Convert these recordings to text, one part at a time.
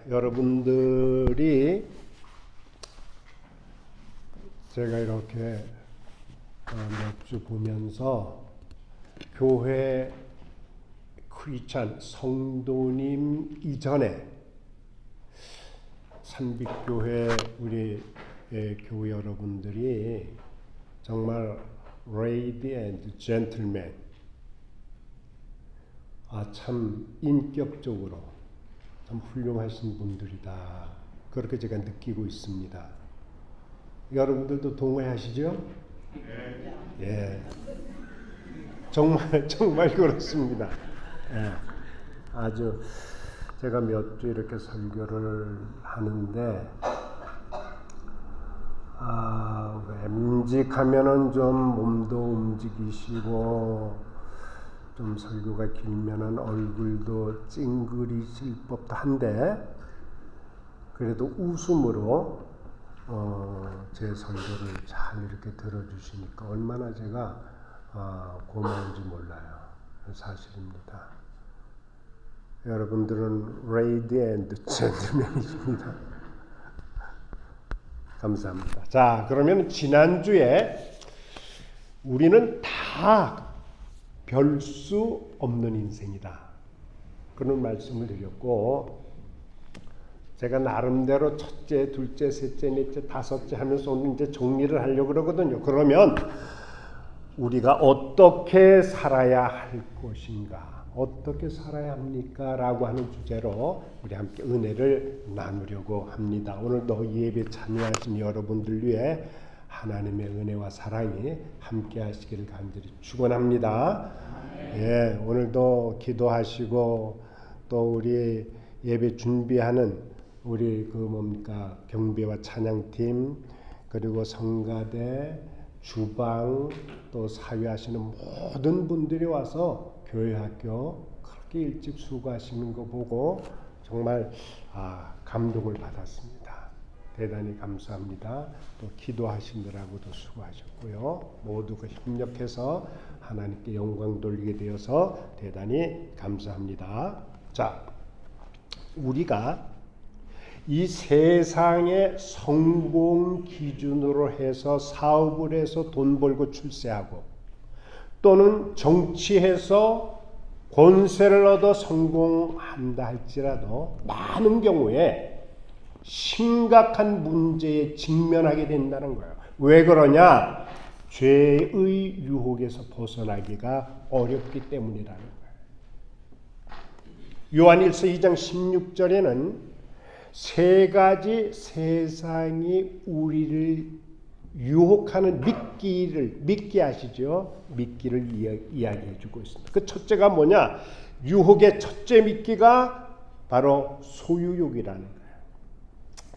여러분들이 제가 이렇게 몇 주 보면서 교회 크리스찬 성도님 이전에 산빛교회 우리 교회 여러분들이 정말 레이디 앤드 젠틀맨, 참 인격적으로 참 훌륭하신 분들이다, 그렇게 제가 느끼고 있습니다. 여러분들도 동의하시죠? 네. 예. 정말 그렇습니다. 예. 아주 제가 몇 주 이렇게 설교를 하는데 묵직하면은 좀 몸도 움직이시고, 좀 설교가 길면은 얼굴도 찡그리실 법도 한데, 그래도 웃음으로 제 설교를 잘 이렇게 들어주시니까 얼마나 제가 고마운지 몰라요. 사실입니다. 여러분들은 레이디 앤드 젠틀맨이십니다. 감사합니다. 자, 그러면 지난주에 우리는 다 별 수 없는 인생이다, 그런 말씀을 드렸고, 제가 나름대로 첫째, 둘째, 셋째, 넷째, 다섯째 하면서 오늘 이제 정리를 하려고 그러거든요. 그러면 우리가 어떻게 살아야 할 것인가, 어떻게 살아야 합니까? 라고 하는 주제로 우리 함께 은혜를 나누려고 합니다. 오늘도 예배 참여하신 여러분들 위해 하나님의 은혜와 사랑이 함께 하시기를 간절히 축원합니다. 예, 오늘도 기도하시고 또 우리 예배 준비하는 우리 경배와 찬양팀, 그리고 성가대, 주방, 또 사회하시는 모든 분들이 와서 교회 학교 그렇게 일찍 수고하시는 거 보고 정말 감동을 받았습니다. 대단히 감사합니다. 또 기도하시느라고도 수고하셨고요. 모두가 협력해서 하나님께 영광 돌리게 되어서 대단히 감사합니다. 자, 우리가 이 세상의 성공 기준으로 해서 사업을 해서 돈 벌고 출세하고, 또는 정치해서 권세를 얻어 성공한다 할지라도 많은 경우에 심각한 문제에 직면하게 된다는 거예요. 왜 그러냐? 죄의 유혹에서 벗어나기가 어렵기 때문이라는 거예요. 요한일서 2장 16절에는 세 가지 세상이 우리를 유혹하는 미끼 아시죠? 미끼를 이야기해 주고 있습니다. 그 첫째가 뭐냐? 유혹의 첫째 미끼가 바로 소유욕이라는 거예요.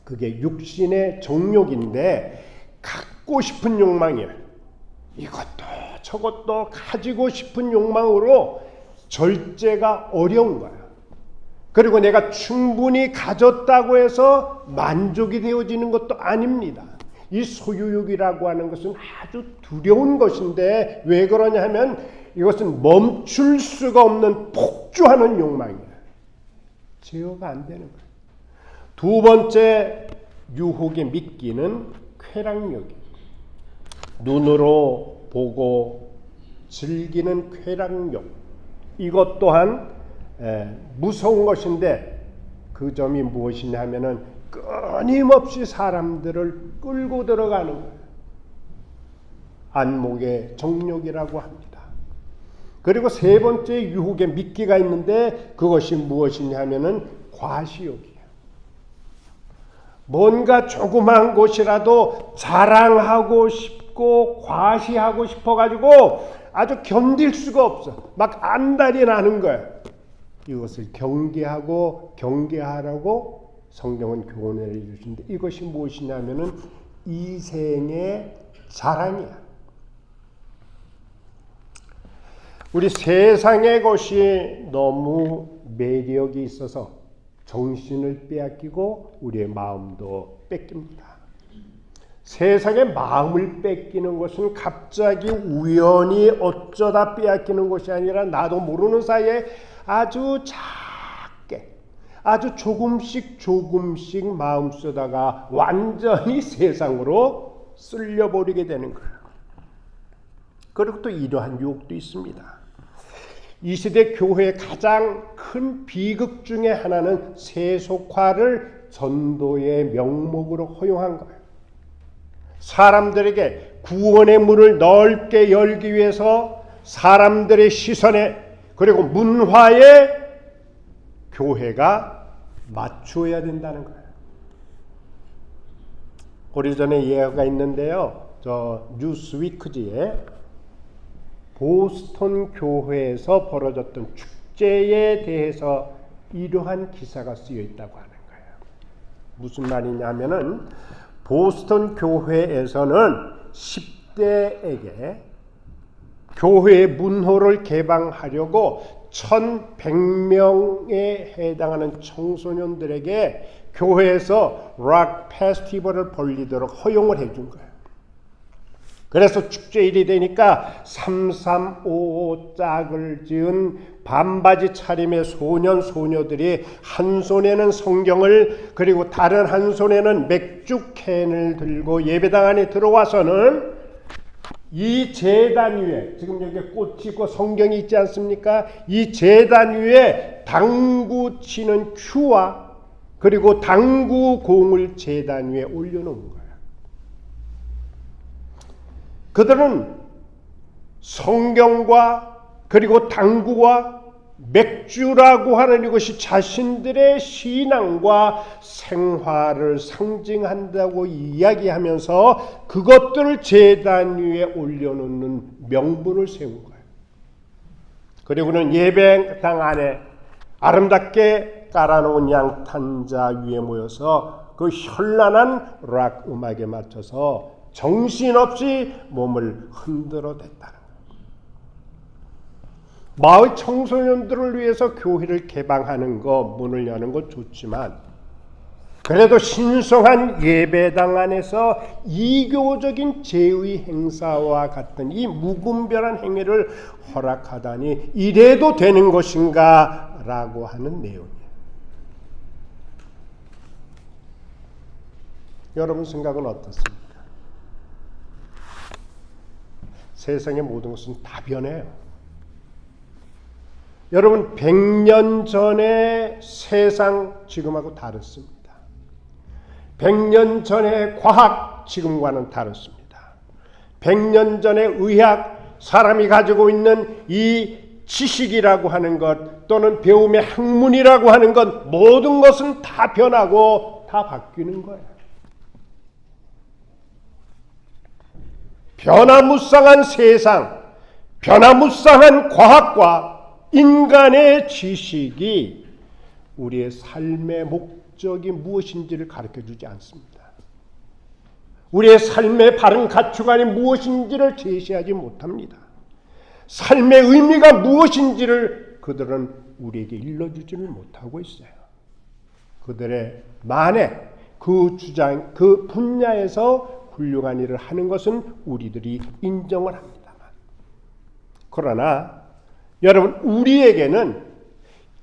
그게 육신의 정욕인데 갖고 싶은 욕망이에요. 이것도 저것도 가지고 싶은 욕망으로 절제가 어려운 거예요. 그리고 내가 충분히 가졌다고 해서 만족이 되어지는 것도 아닙니다. 이 소유욕이라고 하는 것은 아주 두려운 것인데, 왜 그러냐 하면 이것은 멈출 수가 없는 폭주하는 욕망이에요. 제어가 안 되는 거예요. 두 번째 유혹의 미끼는 쾌락욕이에요. 눈으로 보고 즐기는 쾌락욕. 이것 또한 무서운 것인데, 그 점이 무엇이냐 하면은 끊임없이 사람들을 끌고 들어가는 거예요. 안목의 정욕이라고 합니다. 그리고 세 번째 유혹의 미끼가 있는데, 그것이 무엇이냐 하면은 과시욕이에요. 뭔가 조그만 것이라도 자랑하고 싶고 과시하고 싶어가지고 아주 견딜 수가 없어. 막 안달이 나는 거예요. 이것을 경계하라고 성경은 교훈을 해주신데, 이것이 무엇이냐면은 이생의 자랑이야. 우리 세상의 것이 너무 매력이 있어서 정신을 빼앗기고 우리의 마음도 뺏깁니다. 세상의 마음을 뺏기는 것은 갑자기 우연히 어쩌다 빼앗기는 것이 아니라 나도 모르는 사이에 아주 작게, 아주 조금씩 마음 쓰다가 완전히 세상으로 쓸려버리게 되는 거예요. 그리고 또 이러한 유혹도 있습니다. 이 시대 교회의 가장 큰 비극 중에 하나는 세속화를 전도의 명목으로 허용한 거예요. 사람들에게 구원의 문을 넓게 열기 위해서 사람들의 시선에 그리고 문화에 교회가 맞추어야 된다는 거예요. 오래전에 예화가 있는데요. 저 뉴스위크지에 보스턴 교회에서 벌어졌던 축제에 대해서 이러한 기사가 쓰여 있다고 하는 거예요. 무슨 말이냐면은 보스턴 교회에서는 10대에게 교회의 문호를 개방하려고 1100명에 해당하는 청소년들에게 교회에서 락 페스티벌을 벌리도록 허용을 해준 거예요. 그래서 축제일이 되니까 3355 짝을 지은 반바지 차림의 소년 소녀들이 한 손에는 성경을 그리고 다른 한 손에는 맥주 캔을 들고 예배당 안에 들어와서는 이 제단 위에 지금 여기 꽃이 있고 성경이 있지 않습니까? 이 제단 위에 당구 치는 큐와 그리고 당구 공을 제단 위에 올려놓은 거예요. 그들은 성경과 그리고 당구와 맥주라고 하는 이것이 자신들의 신앙과 생활을 상징한다고 이야기하면서 그것들을 제단 위에 올려놓는 명분을 세운 거예요. 그리고는 예배당 안에 아름답게 깔아놓은 양탄자 위에 모여서 그 현란한 락 음악에 맞춰서 정신없이 몸을 흔들어댔다는 거예요. 마을 청소년들을 위해서 교회를 개방하는 것, 문을 여는 것 좋지만 그래도 신성한 예배당 안에서 이교적인 제의 행사와 같은 이 무분별한 행위를 허락하다니 이래도 되는 것인가? 라고 하는 내용이에요. 여러분 생각은 어떻습니까? 세상의 모든 것은 다 변해요. 여러분 100년 전의 세상 지금하고 다릅니다. 100년 전의 과학 지금과는 다릅니다. 100년 전의 의학 사람이 가지고 있는 이 지식이라고 하는 것 또는 배움의 학문이라고 하는 것 모든 것은 다 변하고 다 바뀌는 거예요. 변화무쌍한 세상, 변화무쌍한 과학과 인간의 지식이 우리의 삶의 목적이 무엇인지를 가르쳐주지 않습니다. 우리의 삶의 바른 가치관이 무엇인지를 제시하지 못합니다. 삶의 의미가 무엇인지를 그들은 우리에게 일러주지를 못하고 있어요. 그들의 만에 그 주장, 그 분야에서 훌륭한 일을 하는 것은 우리들이 인정을 합니다만 그러나 여러분 우리에게는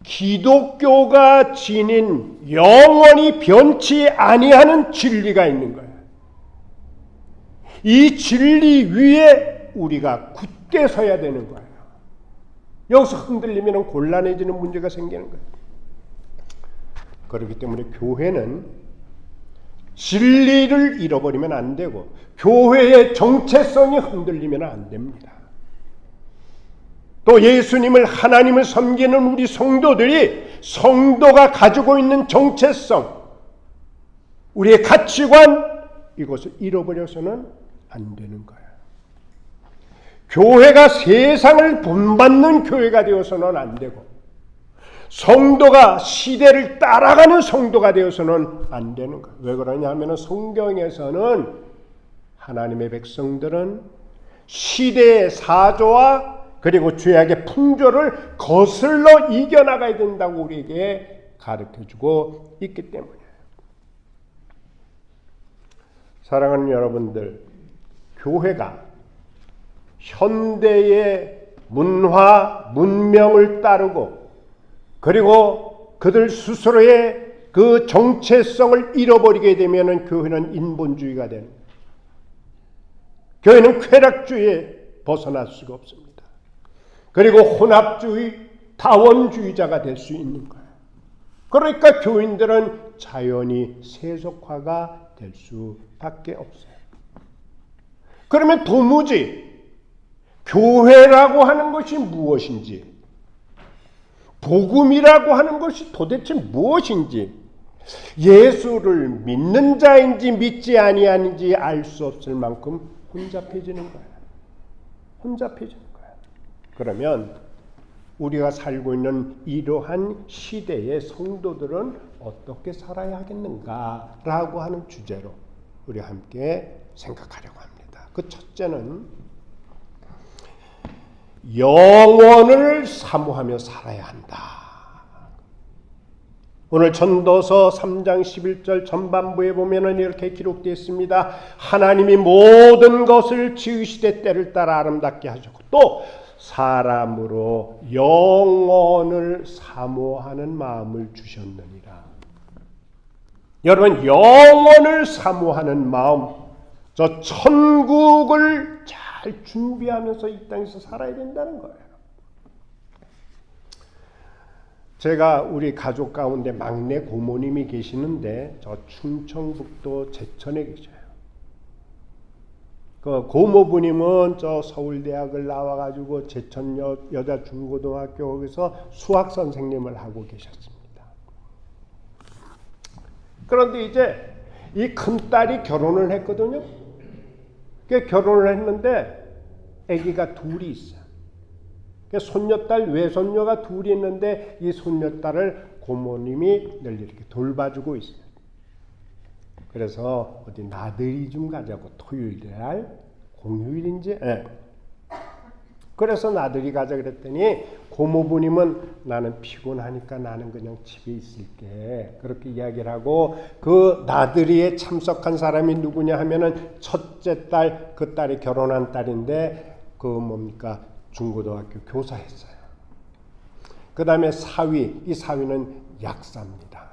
기독교가 지닌 영원히 변치 아니하는 진리가 있는 거예요. 이 진리 위에 우리가 굳게 서야 되는 거예요. 여기서 흔들리면 곤란해지는 문제가 생기는 거예요. 그렇기 때문에 교회는 진리를 잃어버리면 안 되고 교회의 정체성이 흔들리면 안 됩니다. 또 예수님을 하나님을 섬기는 우리 성도들이 성도가 가지고 있는 정체성, 우리의 가치관 이것을 잃어버려서는 안 되는 거예요. 교회가 세상을 본받는 교회가 되어서는 안 되고 성도가 시대를 따라가는 성도가 되어서는 안 되는 거예요. 왜 그러냐 하면 성경에서는 하나님의 백성들은 시대의 사조와 그리고 죄악의 풍조를 거슬러 이겨나가야 된다고 우리에게 가르쳐주고 있기 때문이에요. 사랑하는 여러분들, 교회가 현대의 문화, 문명을 따르고 그리고 그들 스스로의 그 정체성을 잃어버리게 되면 교회는 인본주의가 되는 거예요. 교회는 쾌락주의에 벗어날 수가 없습니다. 그리고 혼합주의, 다원주의자가 될 수 있는 거예요. 그러니까 교인들은 자연히 세속화가 될 수밖에 없어요. 그러면 도무지 교회라고 하는 것이 무엇인지, 복음이라고 하는 것이 도대체 무엇인지, 예수를 믿는 자인지 믿지 아니하는지 알 수 없을 만큼 혼잡해지는 거예요. 혼잡해지는 거예요. 그러면 우리가 살고 있는 이러한 시대의 성도들은 어떻게 살아야 하겠는가라고 하는 주제로 우리 함께 생각하려고 합니다. 그 첫째는 영원을 사모하며 살아야 한다. 오늘 전도서 3장 11절 전반부에 보면은 이렇게 기록되어 있습니다. 하나님이 모든 것을 지으시되 때를 따라 아름답게 하셨고 또 사람으로 영원을 사모하는 마음을 주셨느니라. 여러분, 영원을 사모하는 마음, 저 천국을 잘 준비하면서 이 땅에서 살아야 된다는 거예요. 제가 우리 가족 가운데 막내 고모님이 계시는데 저 충청북도 제천에 계셔요. 그 고모부님은 저 서울대학을 나와가지고 제천 여자 중고등학교 거기서 수학 선생님을 하고 계셨습니다. 그런데 이제 이 큰딸이 결혼을 했거든요. 그 결혼을 했는데 아기가 둘이 있어요. 손녀딸, 외손녀가 둘이 있는데 이 손녀딸을 고모님이 늘 이렇게 돌봐주고 있어요. 그래서 어디 나들이 좀 가자고, 토요일날 공휴일인지, 그래서 나들이 가자 그랬더니 고모부님은 나는 피곤하니까 나는 그냥 집에 있을게, 그렇게 이야기를 하고, 그 나들이에 참석한 사람이 누구냐 하면은 첫째 딸, 그 딸이 결혼한 딸인데 그 뭡니까 중고등학교 교사했어요. 그 다음에 사위, 이 사위는 약사입니다.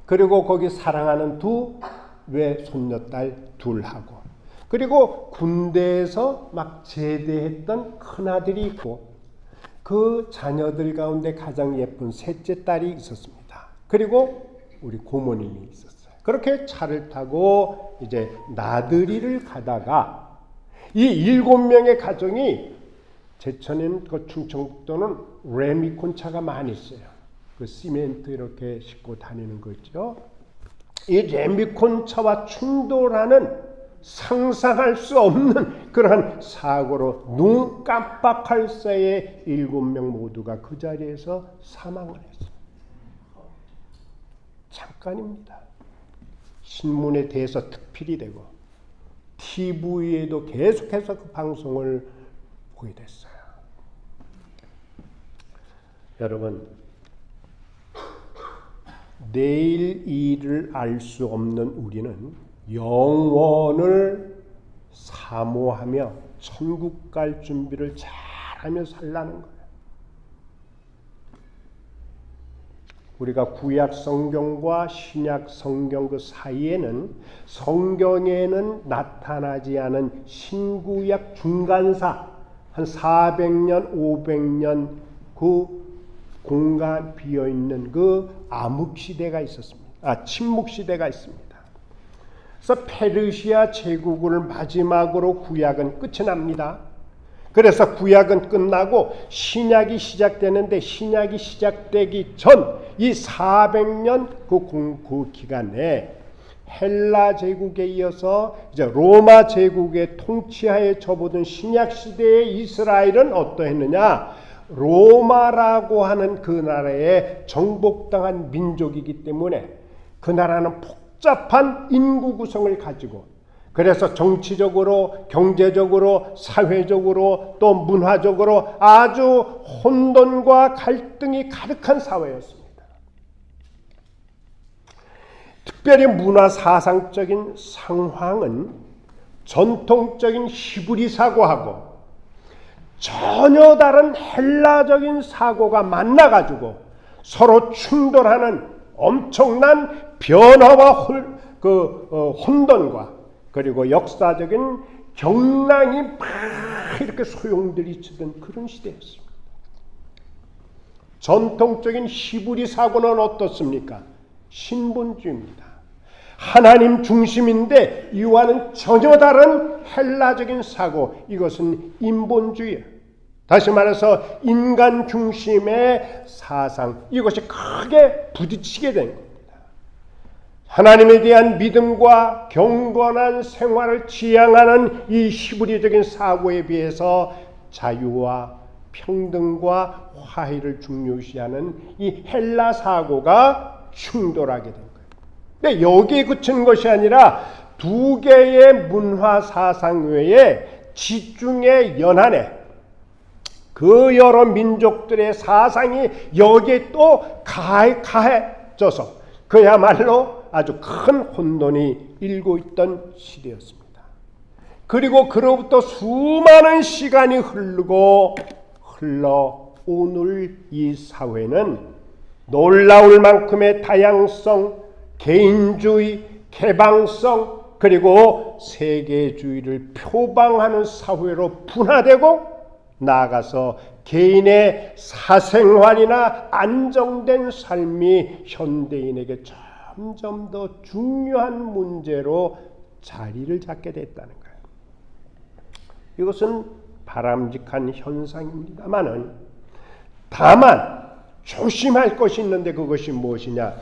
그리고 거기 사랑하는 두 외손녀딸 둘하고, 그리고 군대에서 막 제대했던 큰아들이 있고, 그 자녀들 가운데 가장 예쁜 셋째 딸이 있었습니다. 그리고 우리 고모님이 있었어요. 그렇게 차를 타고 이제 나들이를 가다가 이 7명의 가정이, 제천에는 그 충청북도는 레미콘 차가 많이 있어요. 그 시멘트 이렇게 싣고 다니는 거 있죠. 이 레미콘 차와 충돌하는 상상할 수 없는 그러한 사고로 눈 깜빡할 새에 7명 모두가 그 자리에서 사망을 했어요. 잠깐입니다. 신문에 대해서 특필이 되고 TV에도 계속해서 그 방송을 보게 됐어요. 여러분, 내일 일을 알 수 없는 우리는 영원을 사모하며 천국 갈 준비를 잘하며 살라는 거예요. 우리가 구약 성경과 신약 성경 그 사이에는, 성경에는 나타나지 않은 신구약 중간사 한 400년, 500년 그 공간 비어있는 그 암흑시대가 있었습니다. 침묵시대가 있습니다. 그래서 페르시아 제국을 마지막으로 구약은 끝이 납니다. 그래서 구약은 끝나고 신약이 시작되는데, 신약이 시작되기 전 이 400년 그 기간에 헬라 제국에 이어서 이제 로마 제국의 통치하에 접어든 신약 시대의 이스라엘은 어떠했느냐? 로마라고 하는 그 나라에 정복당한 민족이기 때문에 그 나라는 복잡한 인구 구성을 가지고, 그래서 정치적으로, 경제적으로, 사회적으로, 또 문화적으로 아주 혼돈과 갈등이 가득한 사회였습니다. 특별히 문화 사상적인 상황은 전통적인 히브리 사고하고 전혀 다른 헬라적인 사고가 만나가지고 서로 충돌하는 엄청난 변화와 혼돈과 그리고 역사적인 경랑이 막 이렇게 소용돌이치던 그런 시대였습니다. 전통적인 히브리 사고는 어떻습니까? 신본주의입니다. 하나님 중심인데 이와는 전혀 다른 헬라적인 사고, 이것은 인본주의예요. 다시 말해서 인간 중심의 사상, 이것이 크게 부딪히게 된 겁니다. 하나님에 대한 믿음과 경건한 생활을 지향하는 이 히브리적인 사고에 비해서 자유와 평등과 화해를 중요시하는 이 헬라 사고가 충돌하게 된 거예요. 근데 여기에 그친 것이 아니라 두 개의 문화 사상 외에 지중해 연안에 그 여러 민족들의 사상이 여기에 또 가해져서 그야말로 아주 큰 혼돈이 일고 있던 시대였습니다. 그리고 그로부터 수많은 시간이 흘러 오늘 이 사회는 놀라울 만큼의 다양성, 개인주의, 개방성, 그리고 세계주의를 표방하는 사회로 분화되고 나아가서 개인의 사생활이나 안정된 삶이 현대인에게 점점 더 중요한 문제로 자리를 잡게 됐다는 거예요. 이것은 바람직한 현상입니다만은 다만 조심할 것이 있는데 그것이 무엇이냐?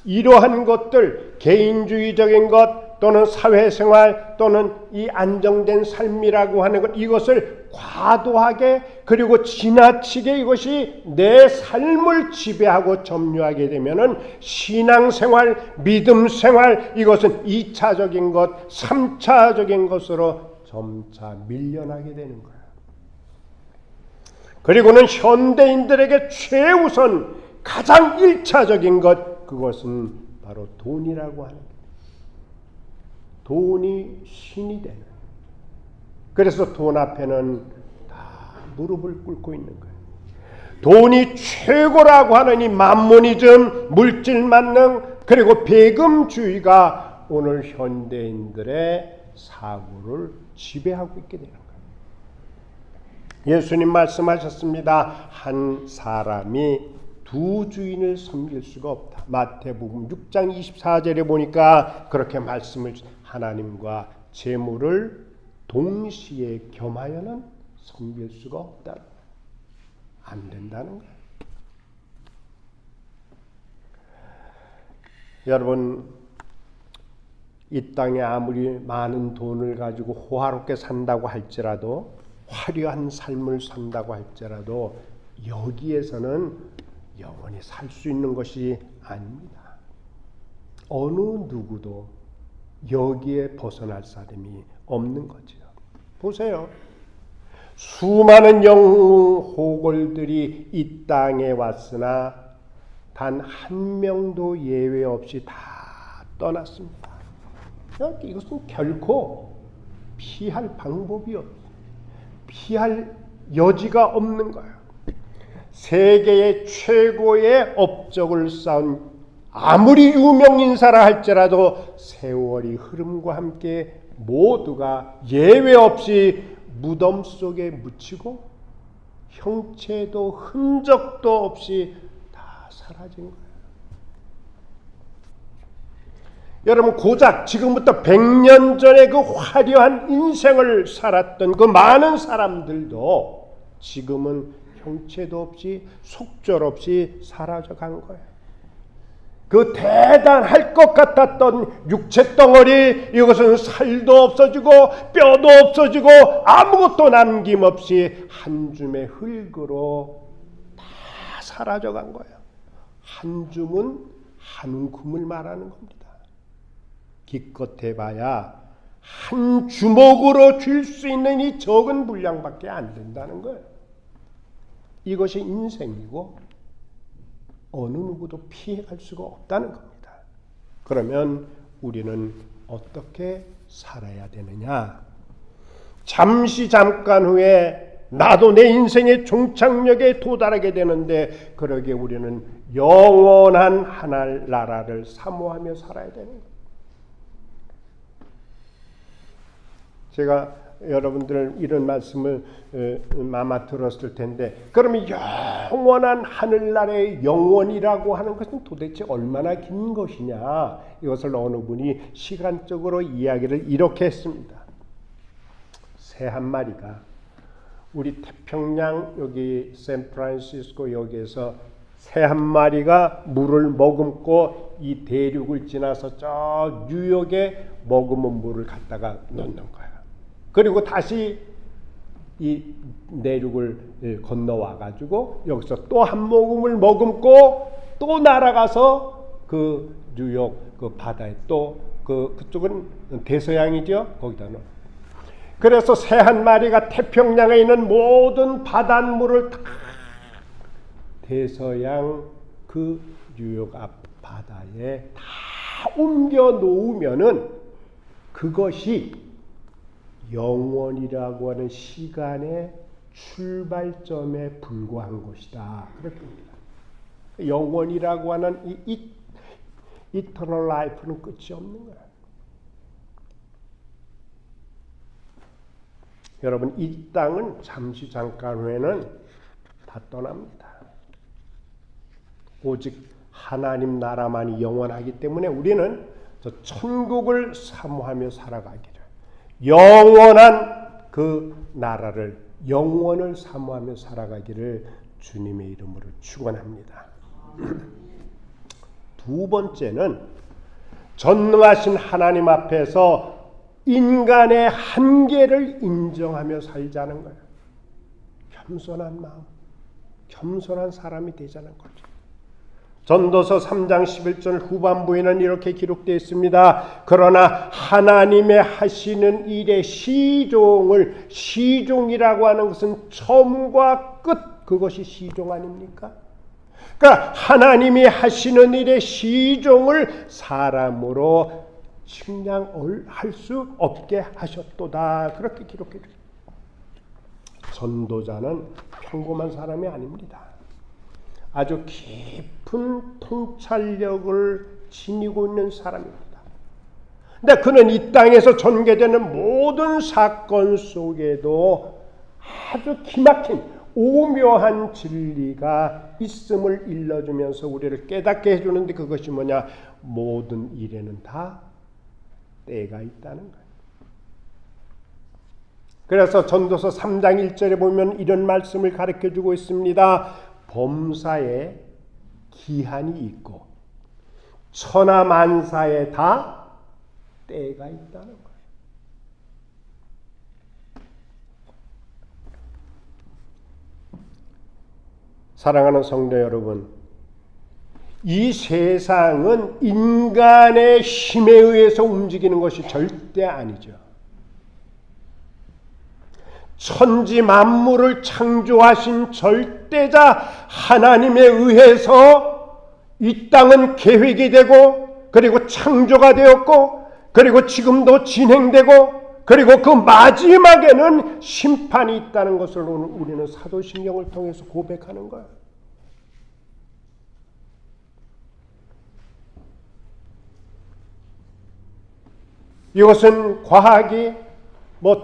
이러한 것들, 개인주의적인 것 또는 사회생활 또는 이 안정된 삶이라고 하는 것, 이것을 과도하게 그리고 지나치게 이것이 내 삶을 지배하고 점유하게 되면은 신앙생활, 믿음생활, 이것은 2차적인 것, 3차적인 것으로 점차 밀려나게 되는 거예요. 그리고는 현대인들에게 최우선 가장 1차적인 것, 그것은 바로 돈이라고 하는 거예요. 돈이 신이 되는. 그래서 돈 앞에는 다 무릎을 꿇고 있는 거예요. 돈이 최고라고 하는 이 만모니즘, 물질만능, 그리고 배금주의가 오늘 현대인들의 사고를 지배하고 있게 되는 거예요. 예수님 말씀하셨습니다. 한 사람이 두 주인을 섬길 수가 없다. 마태복음 6장 24절에 보니까 그렇게 말씀을, 하나님과 재물을 동시에 겸하여는 섬길 수가 없다. 안 된다는 거예요. 여러분, 이 땅에 아무리 많은 돈을 가지고 호화롭게 산다고 할지라도, 화려한 삶을 산다고 할지라도 여기에서는 영원히 살 수 있는 것이 아닙니다. 어느 누구도 여기에 벗어날 사람이 없는 거죠. 보세요. 수많은 영웅호걸들이 이 땅에 왔으나 단 한 명도 예외 없이 다 떠났습니다. 이것은 결코 피할 방법이 없어요. 피할 여지가 없는 거예요. 세계의 최고의 업적을 쌓은 아무리 유명인사라 할지라도 세월이 흐름과 함께 모두가 예외 없이 무덤 속에 묻히고 형체도 흔적도 없이 다 사라진 거예요. 여러분, 고작 지금부터 100년 전에 그 화려한 인생을 살았던 그 많은 사람들도 지금은 형체도 없이 속절없이 사라져간 거예요. 그 대단할 것 같았던 육체 덩어리, 이것은 살도 없어지고 뼈도 없어지고 아무것도 남김없이 한 줌의 흙으로 다 사라져간 거예요. 한 줌은 한 움큼을 말하는 겁니다. 기껏 해봐야 한 주먹으로 쥘 수 있는 이 적은 분량밖에 안 된다는 거예요. 이것이 인생이고 어느 누구도 피해갈 수가 없다는 겁니다. 그러면 우리는 어떻게 살아야 되느냐? 잠깐 후에 나도 내 인생의 종착역에 도달하게 되는데 그러기에 우리는 영원한 하늘 나라를 사모하며 살아야 되는 거예요. 제가 여러분들 이런 말씀을 아마 들었을 텐데, 그러면 영원한 하늘나라의 영원이라고 하는 것은 도대체 얼마나 긴 것이냐, 이것을 어느 분이 시간적으로 이야기를 이렇게 했습니다. 새 한 마리가 우리 태평양 여기 샌프란시스코 여기에서 새 한 마리가 물을 머금고 이 대륙을 지나서 저 뉴욕에 머금은 물을 갖다가 넣는 거야. 그리고 다시 이 내륙을 건너와 가지고 여기서 또 한 모금을 머금고 또 날아가서 그 뉴욕 그 바다에 또 그쪽은 대서양이죠. 거기다 넣어. 그래서 새 한 마리가 태평양에 있는 모든 바닷물을 다 대서양 그 뉴욕 앞 바다에 다 옮겨 놓으면은 그것이 영원이라고 하는 시간의 출발점에 불과한 것이다. 그렇게 봅니다. 영원이라고 하는 이 eternal life는 끝이 없는 거야. 여러분, 이 땅은 잠시 잠깐 후에는 다 떠납니다. 오직 하나님 나라만이 영원하기 때문에 우리는 저 천국을 사모하며 살아가기를, 영원한 그 나라를, 영원을 사모하며 살아가기를 주님의 이름으로 축원합니다. 두 번째는 전능하신 하나님 앞에서 인간의 한계를 인정하며 살자는 거예요. 겸손한 마음, 겸손한 사람이 되자는 거죠. 전도서 3장 11절 후반부에는 이렇게 기록되어 있습니다. 그러나 하나님의 하시는 일의 시종이라고 하는 것은 처음과 끝, 그것이 시종 아닙니까? 그러니까 하나님이 하시는 일의 시종을 사람으로 측량할 수 없게 하셨도다. 그렇게 기록해 주세요. 전도자는 평범한 사람이 아닙니다. 아주 깊은 통찰력을 지니고 있는 사람입니다. 근데 그는 이 땅에서 전개되는 모든 사건 속에도 아주 기막힌 오묘한 진리가 있음을 일러주면서 우리를 깨닫게 해주는데, 그것이 뭐냐? 모든 일에는 다 때가 있다는 거예요. 그래서 전도서 3장 1절에 보면 이런 말씀을 가르쳐주고 있습니다. 범사에 기한이 있고 천하만사에 다 때가 있다는 거예요. 사랑하는 성도 여러분, 이 세상은 인간의 힘에 의해서 움직이는 것이 절대 아니죠. 천지 만물을 창조하신 절대자 하나님에 의해서 이 땅은 계획이 되고, 그리고 창조가 되었고, 그리고 지금도 진행되고, 그리고 그 마지막에는 심판이 있다는 것을 우리는 사도신경을 통해서 고백하는 거예요. 이것은 과학이,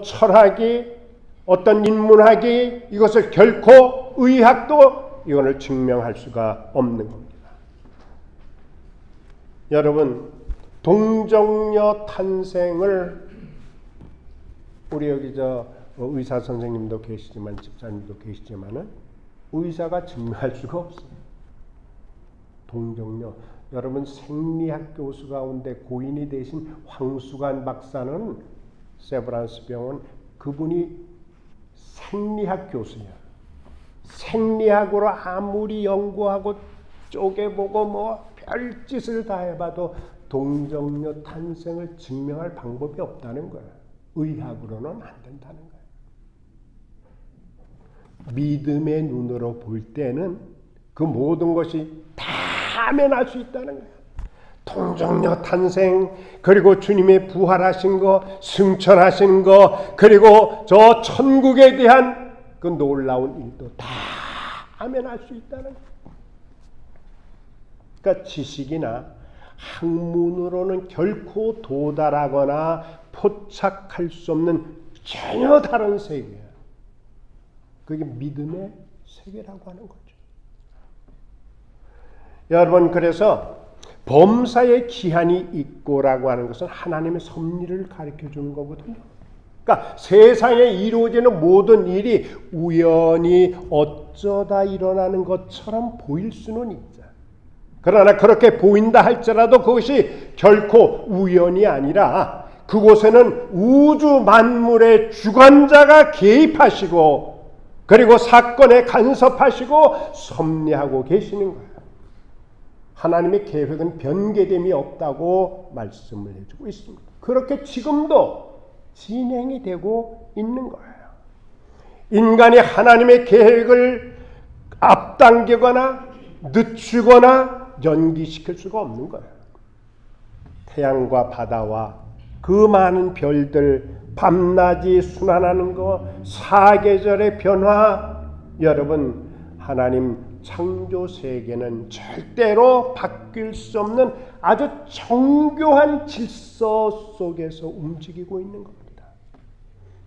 철학이, 어떤 인문학이 이것을 결코 의학도 이것을 증명할 수가 없는 겁니다. 여러분, 동정녀 탄생을 우리 여기 의사 선생님도 계시지만 집사님도 계시지만은 의사가 증명할 수가 없어요. 동정녀. 여러분, 생리학 교수 가운데 고인이 되신 황수관 박사는 세브란스 병원, 그분이 생리학 교수야. 생리학으로 아무리 연구하고 쪼개보고 별짓을 다 해봐도 동정녀 탄생을 증명할 방법이 없다는 거야. 의학으로는 안 된다는 거야. 믿음의 눈으로 볼 때는 그 모든 것이 다 면할 수 있다는 거야. 동정녀 탄생, 그리고 주님의 부활하신 거, 승천하신 거, 그리고 저 천국에 대한 그 놀라운 일도 다 하면 할 수 있다는 거예요. 그러니까 지식이나 학문으로는 결코 도달하거나 포착할 수 없는 전혀 다른 세계야. 그게 믿음의 세계라고 하는 거죠. 여러분, 그래서 범사에 기한이 있고라고 하는 것은 하나님의 섭리를 가르쳐 주는 거거든요. 그러니까 세상에 이루어지는 모든 일이 우연히 어쩌다 일어나는 것처럼 보일 수는 있죠. 그러나 그렇게 보인다 할지라도 그것이 결코 우연이 아니라 그곳에는 우주 만물의 주관자가 개입하시고 그리고 사건에 간섭하시고 섭리하고 계시는 거예요. 하나님의 계획은 변개됨이 없다고 말씀을 해주고 있습니다. 그렇게 지금도 진행이 되고 있는 거예요. 인간이 하나님의 계획을 앞당기거나 늦추거나 연기시킬 수가 없는 거예요. 태양과 바다와 그 많은 별들, 밤낮이 순환하는 것, 사계절의 변화, 여러분, 하나님 창조 세계는 절대로 바뀔 수 없는 아주 정교한 질서 속에서 움직이고 있는 겁니다.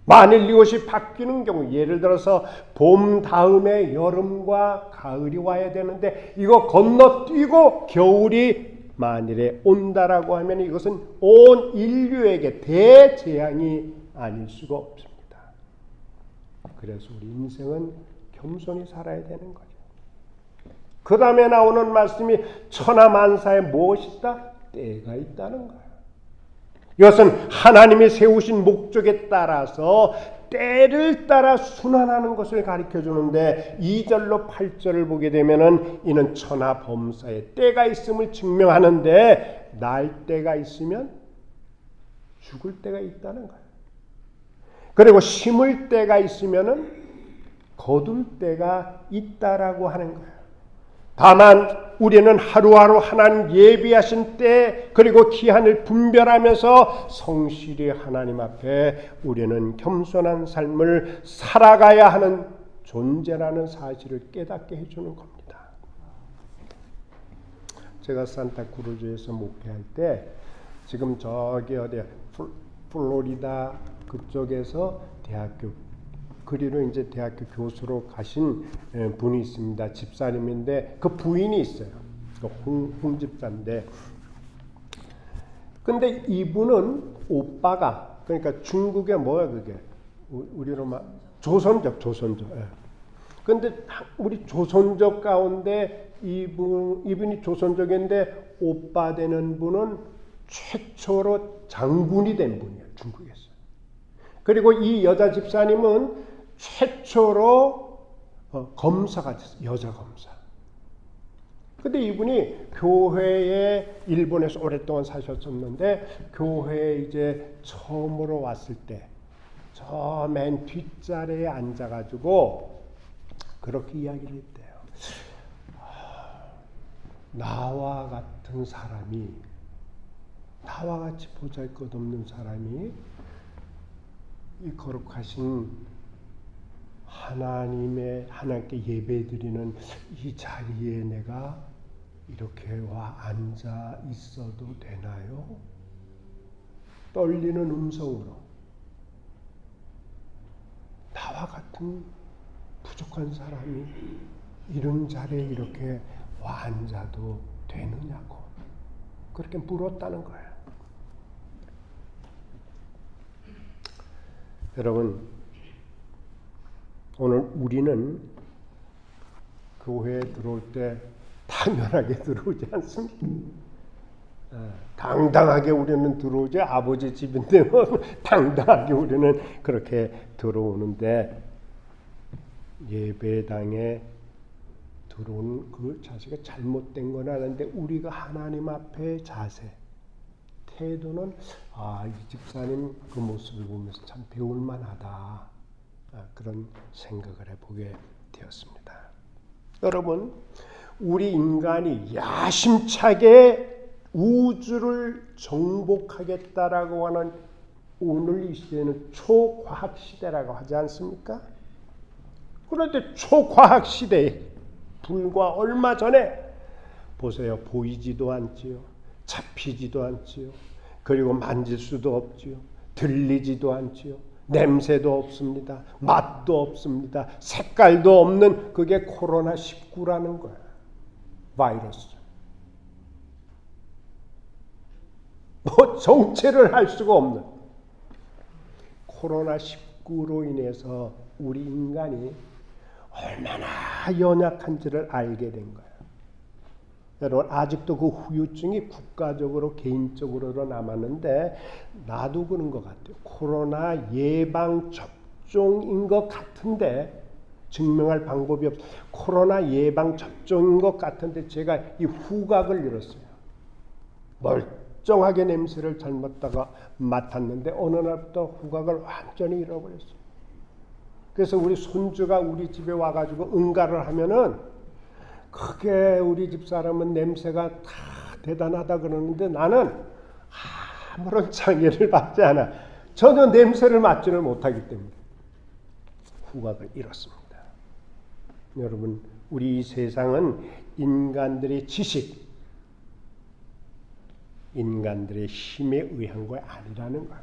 만일 이것이 바뀌는 경우, 예를 들어서 봄 다음에 여름과 가을이 와야 되는데 이거 건너뛰고 겨울이 만일에 온다라고 하면 이것은 온 인류에게 대재앙이 아닐 수가 없습니다. 그래서 우리 인생은 겸손히 살아야 되는 거죠. 그 다음에 나오는 말씀이 천하만사에 무엇이 있다? 때가 있다는 거예요. 이것은 하나님이 세우신 목적에 따라서 때를 따라 순환하는 것을 가르쳐 주는데 2절로 8절을 보게 되면은 이는 천하범사에 때가 있음을 증명하는데 날 때가 있으면 죽을 때가 있다는 거예요. 그리고 심을 때가 있으면은 거둘 때가 있다라고 하는 거예요. 다만 우리는 하루하루 하나님 예비하신 때 그리고 기한을 분별하면서 성실히 하나님 앞에 우리는 겸손한 삶을 살아가야 하는 존재라는 사실을 깨닫게 해주는 겁니다. 제가 산타크루즈에서 목회할 때 지금 저기 어디 플로리다 그쪽에서 대학교 그리로 이제 대학교 교수로 가신 분이 있습니다. 집사님인데 그 부인이 있어요. 홍 집사인데, 근데 이분은 오빠가 그러니까 중국의 뭐야 그게 우리로 말 조선족. 예. 근데 우리 조선족 가운데 이분이 조선족인데 오빠 되는 분은 최초로 장군이 된 분이에요. 중국에서. 그리고 이 여자 집사님은 최초로 검사가 됐어요. 여자 검사. 근데 이분이 교회에 일본에서 오랫동안 사셨었는데 교회에 이제 처음으로 왔을 때 저 맨 뒷자리에 앉아가지고 그렇게 이야기를 했대요. 나와 같은 사람이, 나와 같이 보잘것없는 사람이 이 거룩하신 하나님께 예배드리는 이 자리에 내가 이렇게 와 앉아 있어도 되나요? 떨리는 음성으로 나와 같은 부족한 사람이 이런 자리에 이렇게 와 앉아도 되느냐고 그렇게 물었다는 거예요. 여러분, 오늘 우리는 교회에 들어올 때 당연하게 들어오지 않습니까? 당당하게 우리는 들어오지. 아버지 집인데 뭐 당당하게 우리는 그렇게 들어오는데 예배당에 들어오는 그 자세가 잘못된 건 아닌데 우리가 하나님 앞에 자세, 태도는 이 집사님 그 모습을 보면서 참 배울 만하다. 그런 생각을 해보게 되었습니다. 여러분, 우리 인간이 야심차게 우주를 정복하겠다라고 하는 오늘 이 시대는 초과학 시대라고 하지 않습니까? 그런데 초과학 시대에 불과 얼마 전에 보세요. 보이지도 않지요. 잡히지도 않지요. 그리고 만질 수도 없지요. 들리지도 않지요. 냄새도 없습니다. 맛도 없습니다. 색깔도 없는 그게 코로나19라는 거야. 바이러스. 뭐 정체를 할 수가 없는 코로나19로 인해서 우리 인간이 얼마나 연약한지를 알게 된 거예요. 여러분 아직도 그 후유증이 국가적으로 개인적으로 남았는데 나도 그런 것 같아요. 코로나 예방 접종인 것 같은데 증명할 방법이 없어요. 코로나 예방 접종인 것 같은데 제가 이 후각을 잃었어요. 멀쩡하게 냄새를 잘못 맡았는데 어느 날부터 후각을 완전히 잃어버렸어요. 그래서 우리 손주가 우리 집에 와가지고 응가를 하면은 크게 우리 집 사람은 냄새가 다 대단하다 그러는데 나는 아무런 장애를 받지 않아. 전혀 냄새를 맡지를 못하기 때문에 후각을 잃었습니다. 여러분 우리 이 세상은 인간들의 지식, 인간들의 힘에 의한 거 아니라는 거예요.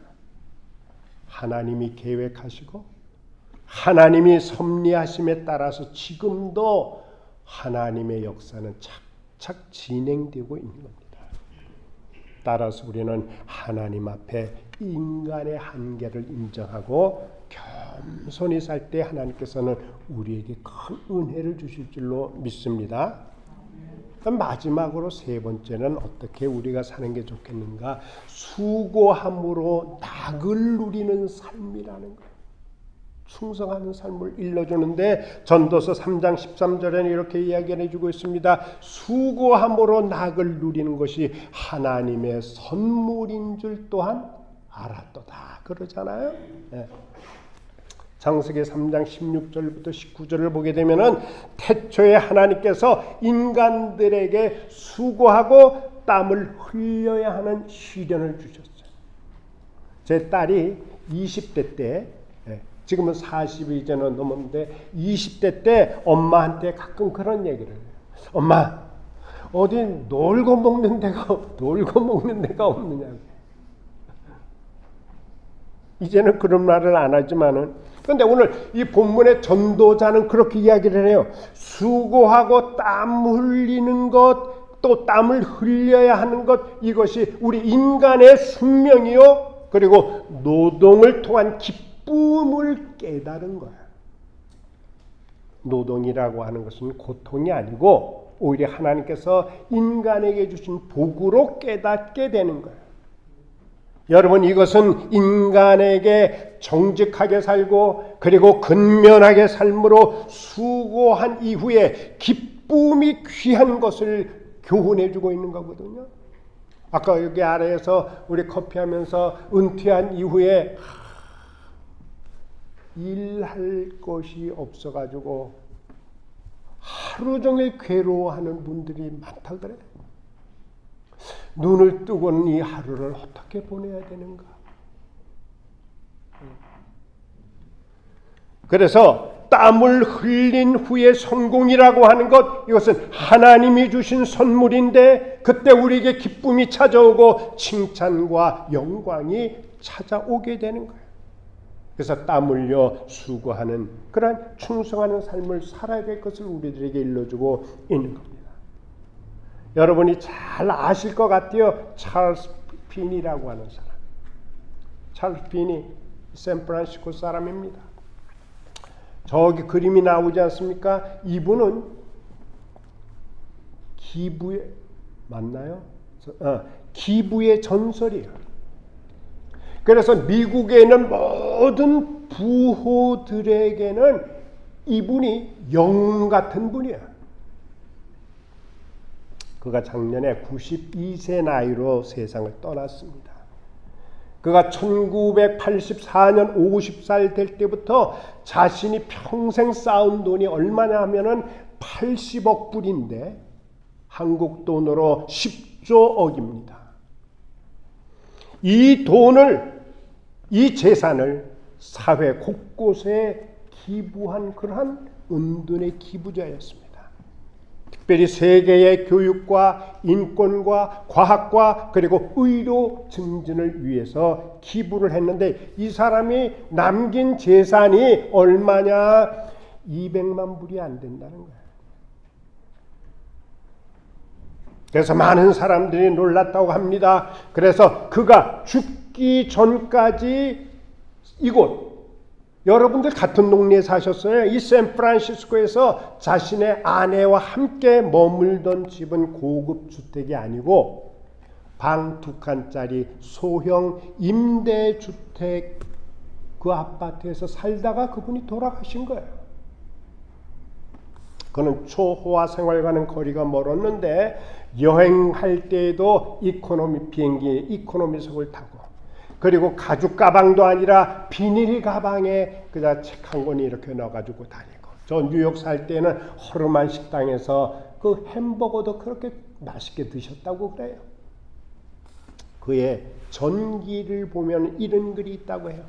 하나님이 계획하시고 하나님이 섭리하심에 따라서 지금도 하나님의 역사는 착착 진행되고 있는 겁니다. 따라서 우리는 하나님 앞에 인간의 한계를 인정하고 겸손히 살 때 하나님께서는 우리에게 큰 은혜를 주실 줄로 믿습니다. 마지막으로 세 번째는 어떻게 우리가 사는 게 좋겠는가? 수고함으로 낙을 누리는 삶이라는 거예요. 충성하는 삶을 일러주는데 전도서 3장 13절에는 이렇게 이야기를 해주고 있습니다. 수고함으로 낙을 누리는 것이 하나님의 선물인 줄 또한 알았도다. 그러잖아요. 네. 창세기 3장 16절부터 19절을 보게 되면은 태초에 하나님께서 인간들에게 수고하고 땀을 흘려야 하는 시련을 주셨어요. 제 딸이 20대 때 지금은 40이 이제 넘었는데 20대 때 엄마한테 가끔 그런 얘기를 해요. 엄마 어디 놀고 먹는 데가 없느냐고. 이제는 그런 말을 안 하지만은 그런데 오늘 이 본문의 전도자는 그렇게 이야기를 해요. 수고하고 땀 흘리는 것, 또 땀을 흘려야 하는 것, 이것이 우리 인간의 숙명이요. 그리고 노동을 통한 기쁨을 깨달은 거야. 노동이라고 하는 것은 고통이 아니고 오히려 하나님께서 인간에게 주신 복으로 깨닫게 되는 거야. 여러분 이것은 인간에게 정직하게 살고 그리고 근면하게 삶으로 수고한 이후에 기쁨이 귀한 것을 교훈해 주고 있는 거거든요. 아까 여기 아래에서 우리 커피하면서 은퇴한 이후에 일할 것이 없어가지고 하루 종일 괴로워하는 분들이 많다 그래. 눈을 뜨고는 이 하루를 어떻게 보내야 되는가. 그래서 땀을 흘린 후에 성공이라고 하는 것, 이것은 하나님이 주신 선물인데 그때 우리에게 기쁨이 찾아오고 칭찬과 영광이 찾아오게 되는 거예요. 그래서 땀 흘려 수고하는 그런 충성하는 삶을 살아야 될 것을 우리들에게 일러주고 있는 겁니다. 여러분이 잘 아실 것 같아요. 찰스 핀이라고 하는 사람. 찰스 핀이 샌프란시스코 사람입니다. 저기 그림이 나오지 않습니까? 이분은 기부의 맞나요? 기부의 전설이에요. 그래서 미국에 있는 모든 부호들에게는 이분이 영웅 같은 분이에요. 그가 작년에 92세 나이로 세상을 떠났습니다. 그가 1984년 50살 될 때부터 자신이 평생 쌓은 돈이 얼마냐 하면은 80억 불인데 한국 돈으로 10조억입니다. 이 돈을, 이 재산을 사회 곳곳에 기부한 그러한 은둔의 기부자였습니다. 특별히 세계의 교육과 인권과 과학과 그리고 의료 증진을 위해서 기부를 했는데 이 사람이 남긴 재산이 얼마냐? 200만 불이 안 된다는 거예요. 그래서 많은 사람들이 놀랐다고 합니다. 그래서 그가 죽기 전까지 이곳, 여러분들 같은 동네에 사셨어요. 이 샌프란시스코에서 자신의 아내와 함께 머물던 집은 고급 주택이 아니고 방 2칸짜리 소형 임대주택 그 아파트에서 살다가 그분이 돌아가신 거예요. 그는 초호화 생활과는 거리가 멀었는데 여행할 때에도 이코노미 비행기에 이코노미석을 타고 그리고 가죽 가방도 아니라 비닐 가방에 그냥 책 한 권이 이렇게 넣어가지고 다니고 저 뉴욕 살 때는 허름한 식당에서 그 햄버거도 그렇게 맛있게 드셨다고 그래요. 그의 전기를 보면 이런 글이 있다고 해요.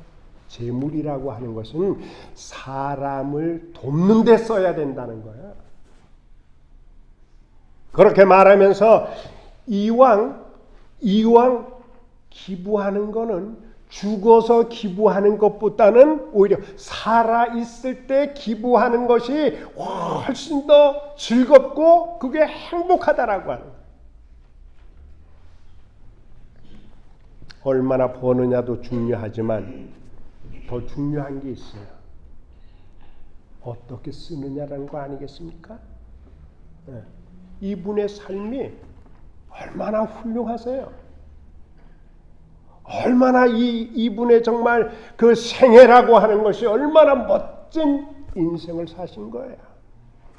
재물이라고 하는 것은 사람을 돕는 데 써야 된다는 거예요. 그렇게 말하면서 이왕 기부하는 거는 죽어서 기부하는 것보다는 오히려 살아있을 때 기부하는 것이 훨씬 더 즐겁고 그게 행복하다라고 하는 거예요. 얼마나 버느냐도 중요하지만 더 중요한 게 있어요. 어떻게 쓰느냐라는 거 아니겠습니까? 네. 이분의 삶이 얼마나 훌륭하세요. 얼마나 이분의 정말 그 생애라고 하는 것이 얼마나 멋진 인생을 사신 거예요.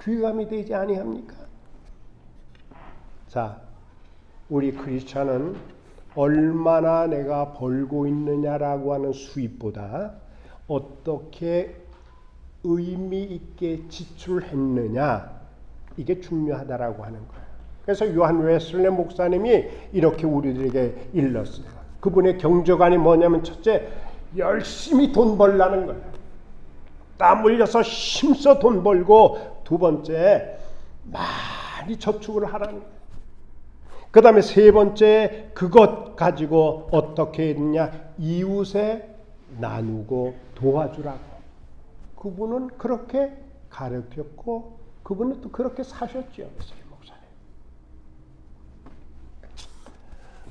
귀감이 되지 아니합니까? 자, 우리 크리스찬은 얼마나 내가 벌고 있느냐라고 하는 수입보다 어떻게 의미 있게 지출했느냐 이게 중요하다라고 하는 거예요. 그래서 요한 웨슬레 목사님이 이렇게 우리들에게 일렀어요. 그분의 경저관이 뭐냐면 첫째, 열심히 돈 벌라는 거예요. 땀 흘려서 힘써 돈 벌고 두 번째, 많이 저축을 하라는 거예요. 그 다음에 세 번째, 그것 가지고 어떻게 했느냐, 이웃에 나누고 도와주라고. 그분은 그렇게 가르쳤고 그분은 또 그렇게 사셨죠. 목사님.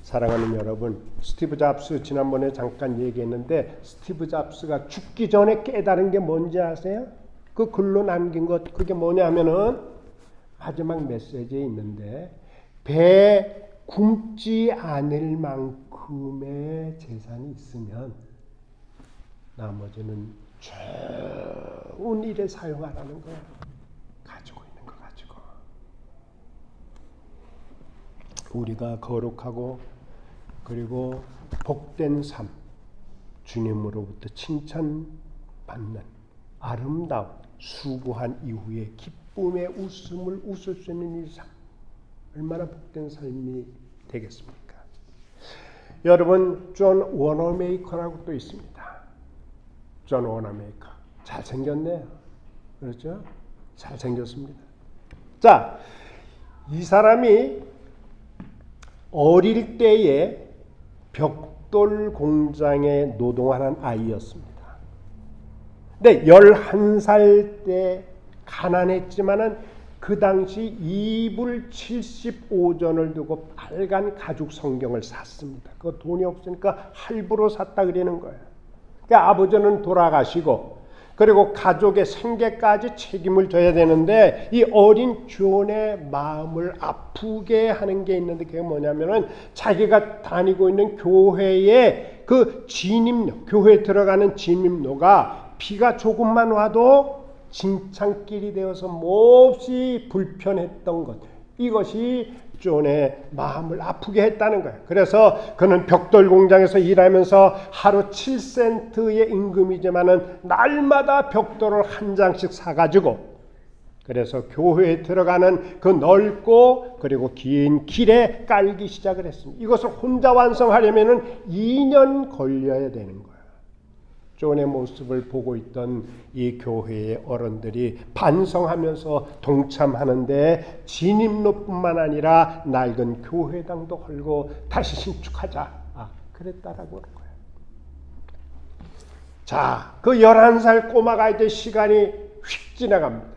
사랑하는 여러분, 스티브 잡스 지난번에 잠깐 얘기했는데 스티브 잡스가 죽기 전에 깨달은 게 뭔지 아세요? 그 글로 남긴 것 그게 뭐냐 하면은 마지막 메시지에 있는데 배 굶지 않을 만큼의 재산이 있으면 나머지는 좋은 일에 사용하라는 거예요. 가지고 있는 거 가지고. 우리가 거룩하고 그리고 복된 삶, 주님으로부터 칭찬받는 아름다운 수고한 이후에 기쁨의 웃음을 웃을 수 있는 이 삶, 얼마나 복된 삶이 되겠습니까? 여러분, 존 워너메이커라고 또 있습니다. 존 워너메이커 잘생겼네요. 그렇죠? 잘생겼습니다. 자, 이 사람이 어릴 때에 벽돌 공장에 노동하는 아이였습니다. 근데 11살 때 가난했지만은 그 당시 이불 75전을 두고 빨간 가죽 성경을 샀습니다. 그거 돈이 없으니까 할부로 샀다 그러는 거예요. 그러니까 아버지는 돌아가시고 그리고 가족의 생계까지 책임을 져야 되는데 이 어린 존의 마음을 아프게 하는 게 있는데 그게 뭐냐면은 자기가 다니고 있는 교회의 그 진입로, 교회에 들어가는 진입로가 비가 조금만 와도 진창길이 되어서 몹시 불편했던 것, 이것이 존의 마음을 아프게 했다는 거예요. 그래서 그는 벽돌 공장에서 일하면서 하루 7센트의 임금이지만은 날마다 벽돌을 한 장씩 사가지고 그래서 교회에 들어가는 그 넓고 그리고 긴 길에 깔기 시작을 했습니다. 이것을 혼자 완성하려면은 2년 걸려야 되는 거예요. 축전의 모습을 보고 있던 이 교회의 어른들이 반성하면서 동참하는데 진입로뿐만 아니라 낡은 교회당도 헐고 다시 신축하자. 그랬다라고 하는 거예요. 자, 그 11살 꼬마가 이제 시간이 휙 지나갑니다.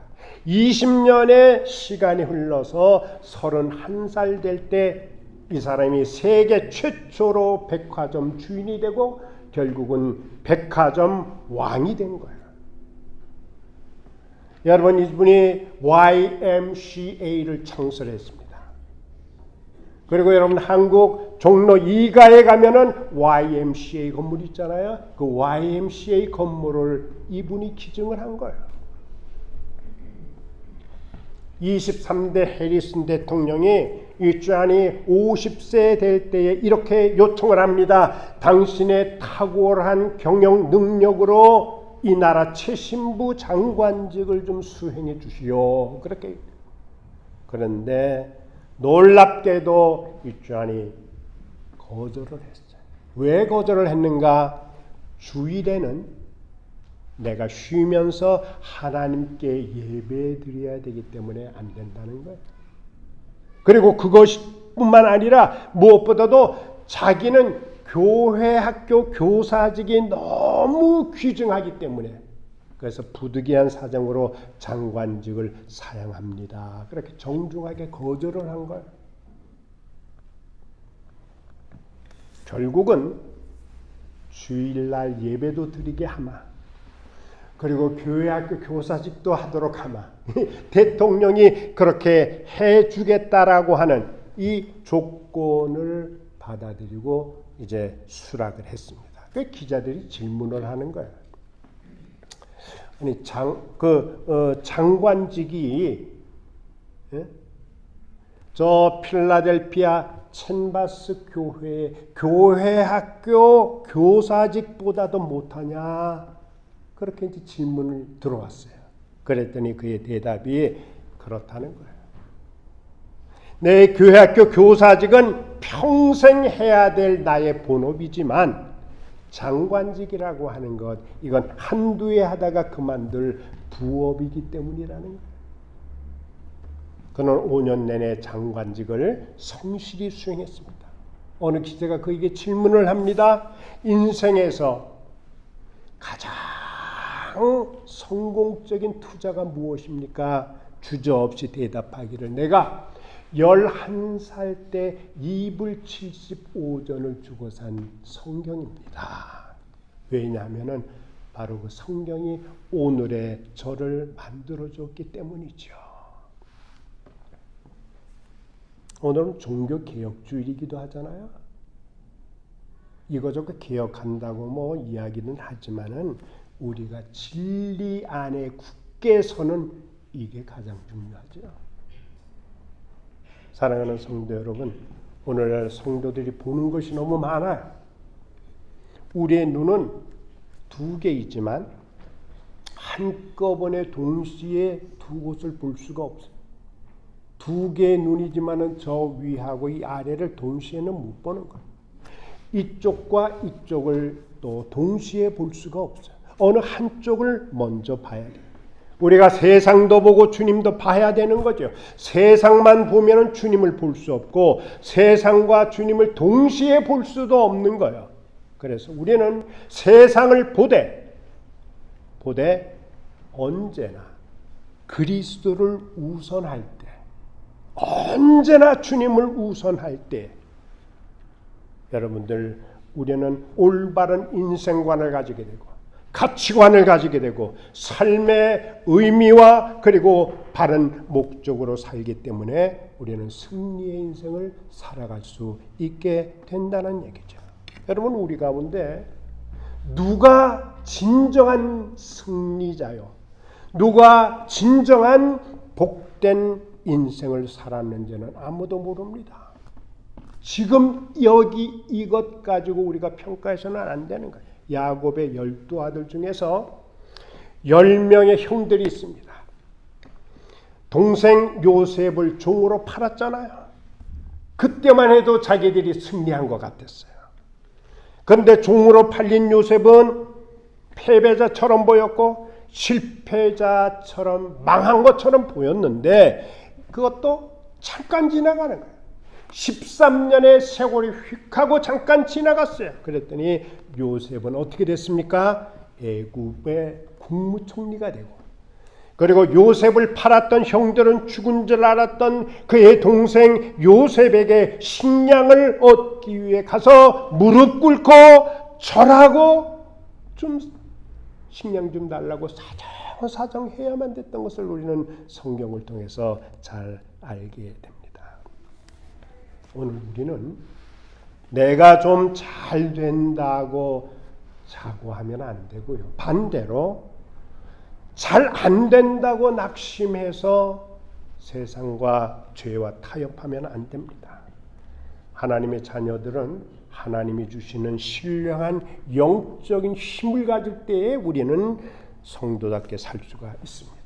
20년의 시간이 흘러서 31살 될 때 이 사람이 세계 최초로 백화점 주인이 되고 결국은 백화점 왕이 된 거예요. 여러분, 이분이 YMCA를 창설했습니다. 그리고 여러분, 한국 종로 2가에 가면은 YMCA 건물 있잖아요. 그 YMCA 건물을 이분이 기증을 한 거예요. 23대 해리슨 대통령이 이 존이 50세 될 때에 이렇게 요청을 합니다. 당신의 탁월한 경영 능력으로 이 나라 최신부 장관직을 좀 수행해 주시오. 그렇게. 그런데 놀랍게도 이 존이 거절을 했어요. 왜 거절을 했는가? 주일에는 내가 쉬면서 하나님께 예배 드려야 되기 때문에 안 된다는 거예요. 그리고 그것뿐만 아니라 무엇보다도 자기는 교회 학교 교사직이 너무 귀중하기 때문에 그래서 부득이한 사정으로 장관직을 사양합니다. 그렇게 정중하게 거절을 한 거예요. 결국은 주일날 예배도 드리게 하마. 그리고 교회 학교 교사직도 하도록 하마. 대통령이 그렇게 해주겠다라고 하는 이 조건을 받아들이고 이제 수락을 했습니다. 그 기자들이 질문을 하는 거예요. 아니 장관직이 저 필라델피아 첸바스 교회 학교 교사직보다도 못하냐? 그렇게 이제 질문을 들어왔어요. 그랬더니 그의 대답이 그렇다는 거예요. 내 교회학교 교사직은 평생 해야 될 나의 본업이지만 장관직이라고 하는 것, 이건 한두 해 하다가 그만둘 부업이기 때문이라는 거예요. 그는 5년 내내 장관직을 성실히 수행했습니다. 어느 기자가 그에게 질문을 합니다. 인생에서 가장 성공적인 투자가 무엇입니까? 주저없이 대답하기를 내가 11살 때 이불 75전을 주고 산 성경입니다. 왜냐하면 바로 그 성경이 오늘의 저를 만들어줬기 때문이죠. 오늘은 종교개혁주일이기도 하잖아요. 이거저거 개혁한다고 뭐 이야기는 하지만은 우리가 진리 안에 굳게 서는 이게 가장 중요하죠. 사랑하는 성도 여러분, 오늘날 성도들이 보는 것이 너무 많아요. 우리의 눈은 두 개 있지만 한꺼번에 동시에 두 곳을 볼 수가 없어요. 두 개의 눈이지만은 저 위하고 이 아래를 동시에는 못 보는 거예요. 이쪽과 이쪽을 또 동시에 볼 수가 없어요. 어느 한쪽을 먼저 봐야 돼요. 우리가 세상도 보고 주님도 봐야 되는 거죠. 세상만 보면 주님을 볼 수 없고 세상과 주님을 동시에 볼 수도 없는 거예요. 그래서 우리는 세상을 보되 언제나 그리스도를 우선할 때, 언제나 주님을 우선할 때 여러분들 우리는 올바른 인생관을 가지게 되고 가치관을 가지게 되고 삶의 의미와 그리고 바른 목적으로 살기 때문에 우리는 승리의 인생을 살아갈 수 있게 된다는 얘기죠. 여러분, 우리 가운데 누가 진정한 승리자요, 누가 진정한 복된 인생을 살았는지는 아무도 모릅니다. 지금 여기 이것 가지고 우리가 평가해서는 안 되는 거예요. 야곱의 12아들 중에서 10명의 형들이 있습니다. 동생 요셉을 종으로 팔았잖아요. 그때만 해도 자기들이 승리한 것 같았어요. 그런데 종으로 팔린 요셉은 패배자처럼 보였고 실패자처럼 망한 것처럼 보였는데 그것도 잠깐 지나가는 거예요. 13년의 세월이 휙 하고 잠깐 지나갔어요. 그랬더니 요셉은 어떻게 됐습니까? 애굽의 국무총리가 되고, 그리고 요셉을 팔았던 형들은 죽은 줄 알았던 그의 동생 요셉에게 식량을 얻기 위해 가서 무릎 꿇고 절하고 좀 식량 좀 달라고 사정해야만 됐던 것을 우리는 성경을 통해서 잘 알게 됩니다. 오늘 우리는 내가 좀 잘 된다고 자고하면 안 되고요. 반대로 잘 안 된다고 낙심해서 세상과 죄와 타협하면 안 됩니다. 하나님의 자녀들은 하나님이 주시는 신령한 영적인 힘을 가질 때에 우리는 성도답게 살 수가 있습니다.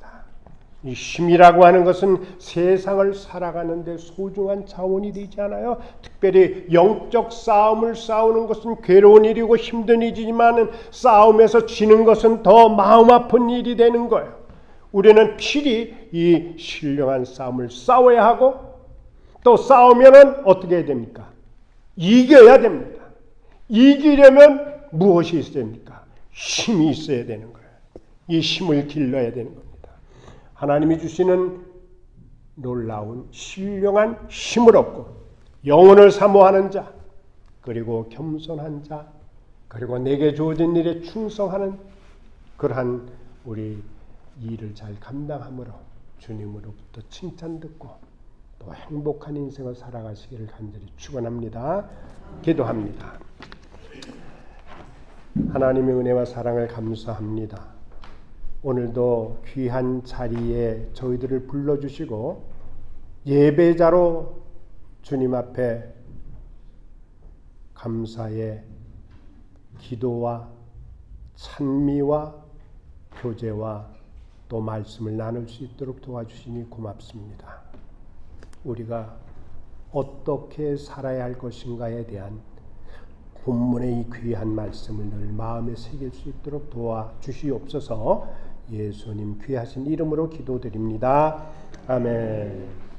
이 힘이라고 하는 것은 세상을 살아가는 데 소중한 자원이 되지 않아요. 특별히 영적 싸움을 싸우는 것은 괴로운 일이고 힘든 일이지만 싸움에서 지는 것은 더 마음 아픈 일이 되는 거예요. 우리는 필히 이 신령한 싸움을 싸워야 하고, 또 싸우면은 어떻게 해야 됩니까? 이겨야 됩니다. 이기려면 무엇이 있어야 됩니까? 힘이 있어야 되는 거예요. 이 힘을 길러야 되는 겁니다. 하나님이 주시는 놀라운 신령한 힘을 얻고 영혼을 사모하는 자, 그리고 겸손한 자, 그리고 내게 주어진 일에 충성하는 그러한 우리 일을 잘 감당함으로 주님으로부터 칭찬 듣고 또 행복한 인생을 살아가시기를 간절히 축원합니다. 기도합니다. 하나님의 은혜와 사랑을 감사합니다. 오늘도 귀한 자리에 저희들을 불러주시고 예배자로 주님 앞에 감사의 기도와 찬미와 교제와 또 말씀을 나눌 수 있도록 도와주시니 고맙습니다. 우리가 어떻게 살아야 할 것인가에 대한 본문의 이 귀한 말씀을 늘 마음에 새길 수 있도록 도와주시옵소서. 예수님 귀하신 이름으로 기도드립니다. 아멘.